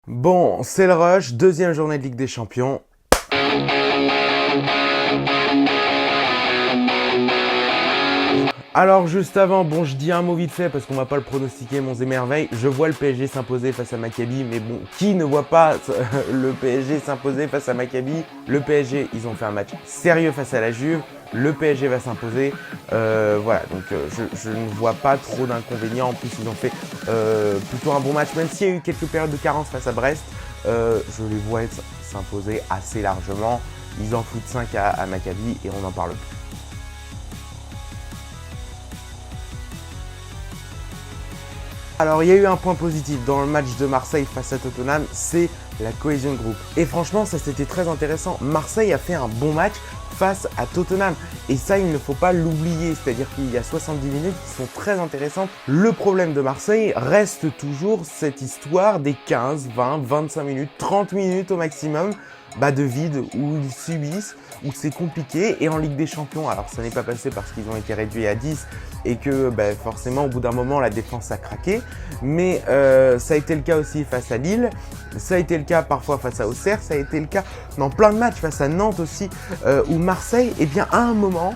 Bon, c'est le rush, deuxième journée de Ligue des Champions. Alors juste avant, bon je dis un mot vite fait parce qu'on va pas le pronostiquer, Monts et Merveilles. Je vois le PSG s'imposer face à Maccabi, mais bon, qui ne voit pas le PSG s'imposer face à Maccabi? Le PSG, ils ont fait un match sérieux face à la Juve. Le PSG va s'imposer. Voilà, donc je ne vois pas trop d'inconvénients. En plus, ils ont fait plutôt un bon match, même s'il y a eu quelques périodes de carence face à Brest. Je les vois s'imposer assez largement. Ils en foutent 5 à Maccabi et on n'en parle plus. Alors il y a eu un point positif dans le match de Marseille face à Tottenham, c'est la cohésion de groupe. Et franchement ça c'était très intéressant. Marseille a fait un bon match face à Tottenham. Et ça il ne faut pas l'oublier, c'est-à-dire qu'il y a 70 minutes qui sont très intéressantes. Le problème de Marseille reste toujours cette histoire des 15, 20, 25 minutes, 30 minutes au maximum de vide où ils subissent, où c'est compliqué. Et en Ligue des Champions, alors ça n'est pas passé parce qu'ils ont été réduits à 10 et que forcément au bout d'un moment la défense a craqué, mais ça a été le cas aussi face à Lille, ça a été le cas parfois face à Auxerre, ça a été le cas dans plein de matchs face à Nantes aussi, où Marseille, à un moment,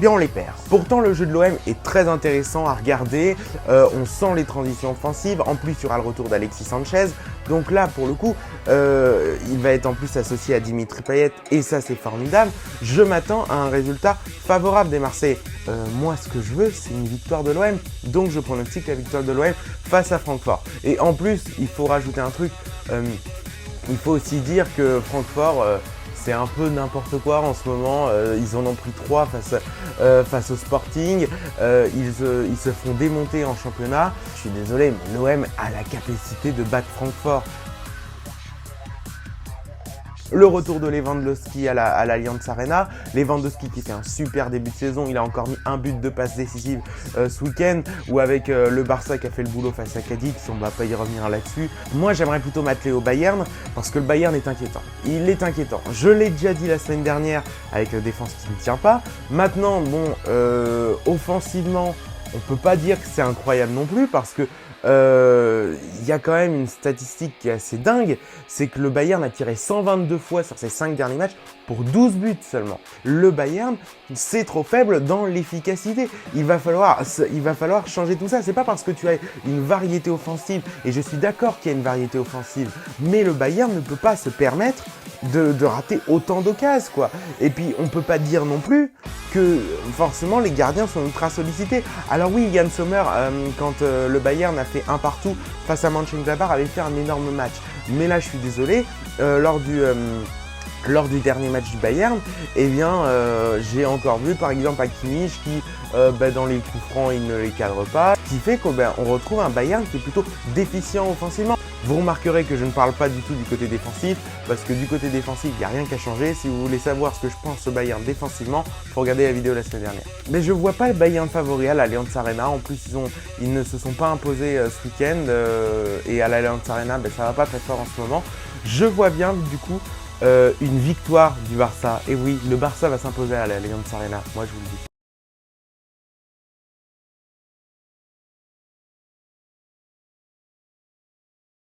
on les perd. Pourtant, le jeu de l'OM est très intéressant à regarder. On sent les transitions offensives. En plus, il y aura le retour d'Alexis Sanchez. Donc là, pour le coup, il va être en plus associé à Dimitri Payet. Et ça, c'est formidable. Je m'attends à un résultat favorable des Marseillais. Moi, ce que je veux, c'est une victoire de l'OM. Donc, je pronostique la victoire de l'OM face à Francfort. Et en plus, il faut rajouter un truc. Il faut aussi dire que Francfort... c'est un peu n'importe quoi en ce moment, ils en ont pris 3 face au Sporting, ils se font démonter en championnat. Je suis désolé, mais l'OM a la capacité de battre Francfort. Le retour de Lewandowski à l'Allianz Arena. Lewandowski qui fait un super début de saison. Il a encore mis un but de passe décisive ce week-end. Ou avec le Barça qui a fait le boulot face à Cadix. On va pas y revenir là-dessus. Moi, j'aimerais plutôt m'atteler au Bayern parce que le Bayern est inquiétant. Il est inquiétant. Je l'ai déjà dit la semaine dernière avec la défense qui ne tient pas. Maintenant, bon, offensivement, on peut pas dire que c'est incroyable non plus parce que y a quand même une statistique qui est assez dingue, c'est que le Bayern a tiré 122 fois sur ses 5 derniers matchs pour 12 buts seulement. Le Bayern, c'est trop faible dans l'efficacité. Il va falloir changer tout ça. C'est pas parce que tu as une variété offensive, et je suis d'accord qu'il y a une variété offensive, mais le Bayern ne peut pas se permettre de rater autant d'occasions, quoi. Et puis, on peut pas dire non plus que forcément les gardiens sont ultra sollicités. Alors oui, Yann Sommer, quand le Bayern a fait un partout face à Mönchengladbach, avait fait un énorme match. Mais là, je suis désolé, lors du dernier match du Bayern, j'ai encore vu par exemple à Kimmich qui, dans les coups francs, il ne les cadre pas, ce qui fait qu'on retrouve un Bayern qui est plutôt déficient offensivement. Vous remarquerez que je ne parle pas du tout du côté défensif, parce que du côté défensif, il n'y a rien qu'à changer. Si vous voulez savoir ce que je pense au Bayern défensivement, il faut regarder la vidéo de la semaine dernière. Mais je ne vois pas le Bayern favori à l'Allianz Arena. En plus, ils ne se sont pas imposés ce week-end, et à l'Allianz Arena, ça va pas très fort en ce moment. Je vois bien du coup une victoire du Barça. Et oui, le Barça va s'imposer à l'Allianz Arena, moi je vous le dis.